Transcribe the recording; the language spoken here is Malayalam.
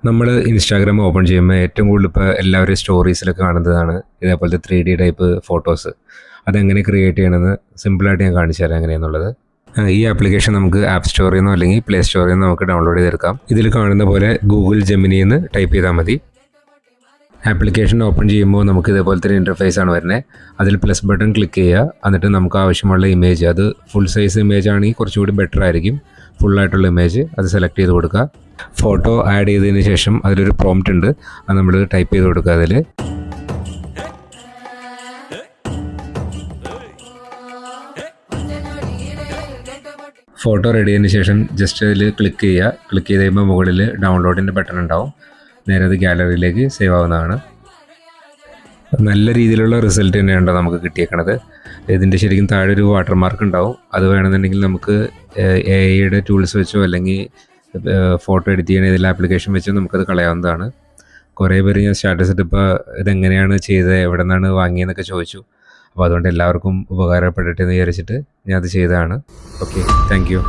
നമ്മൾ ഇൻസ്റ്റാഗ്രാം ഓപ്പൺ ചെയ്യുമ്പോൾ ഏറ്റവും കൂടുതൽ ഇപ്പോൾ എല്ലാവരും സ്റ്റോറീസിലൊക്കെ കാണുന്നതാണ് ഇതേപോലത്തെ 3D ടൈപ്പ് ഫോട്ടോസ്. അതെങ്ങനെ ക്രിയേറ്റ് ചെയ്യണമെന്ന് സിമ്പിളായിട്ട് ഞാൻ കാണിച്ചു തരാം എങ്ങനെയാണെന്നുള്ളത്. ഈ ആപ്ലിക്കേഷൻ നമുക്ക് ആപ്പ് സ്റ്റോറിൽ നിന്നോ അല്ലെങ്കിൽ പ്ലേ സ്റ്റോറിൽ നിന്നോ നമുക്ക് ഡൗൺലോഡ് ചെയ്തെടുക്കാം. ഇതിൽ കാണുന്ന പോലെ ഗൂഗിൾ ജെമിനി എന്ന് ടൈപ്പ് ചെയ്താൽ മതി. ആപ്ലിക്കേഷൻ ഓപ്പൺ ചെയ്യുമ്പോൾ നമുക്ക് ഇതേപോലത്തെ ഒരു ഇൻ്റർഫേസ് ആണ് വരുന്നത്. അതിൽ പ്ലസ് ബട്ടൺ ക്ലിക്ക് ചെയ്യുക. എന്നിട്ട് നമുക്ക് ആവശ്യമുള്ള ഇമേജ്, അത് ഫുൾ സൈസ് ഇമേജ് ആണെങ്കിൽ കുറച്ചുകൂടി ബെറ്റർ ആയിരിക്കും. ഫുള്ളായിട്ടുള്ള ഇമേജ് അത് സെലക്ട് ചെയ്ത് കൊടുക്കുക. ഫോട്ടോ ആഡ് ചെയ്തതിന് ശേഷം അതിലൊരു പ്രോംപ്റ്റ് ഉണ്ട്, അത് നമ്മൾ ടൈപ്പ് ചെയ്ത് കൊടുക്കുക. അതിൽ ഫോട്ടോ റെഡി ആയതിനു ശേഷം ജസ്റ്റ് അതിൽ ക്ലിക്ക് ചെയ്യുക. ക്ലിക്ക് ചെയ്ത് കഴിയുമ്പോൾ മുകളിൽ ഡൗൺലോഡിൻ്റെ ബട്ടൺ ഉണ്ടാവും. നേരെ അത് ഗാലറിയിലേക്ക് സേവ് ആവുന്നതാണ്. നല്ല രീതിയിലുള്ള റിസൾട്ട് തന്നെയാണ് നമുക്ക് കിട്ടിയേക്കണത്. ഇതിൻ്റെ ശരിക്കും താഴെ ഒരു വാട്ടർമാർക്ക് ഉണ്ടാവും. അത് വേണമെന്നുണ്ടെങ്കിൽ നമുക്ക് AI ടൂൾസ് വെച്ചോ അല്ലെങ്കിൽ ഫോട്ടോ എഡിറ്റ് ചെയ്യണ ഇതിൽ ആപ്ലിക്കേഷൻ വെച്ചോ നമുക്കത് കളയാവുന്നതാണ്. കുറേ പേര് ഞാൻ സ്റ്റാറ്റസ് ഇട്ടിപ്പോൾ ഇതെങ്ങനെയാണ് ചെയ്തത്, എവിടെ നിന്നാണ് വാങ്ങിയതെന്നൊക്കെ ചോദിച്ചു. അപ്പോൾ അതുകൊണ്ട് എല്ലാവർക്കും ഉപകാരപ്പെടട്ടെ എന്ന് വിചാരിച്ചിട്ട് ഞാൻ അത് ചെയ്തതാണ്. Okay, thank you.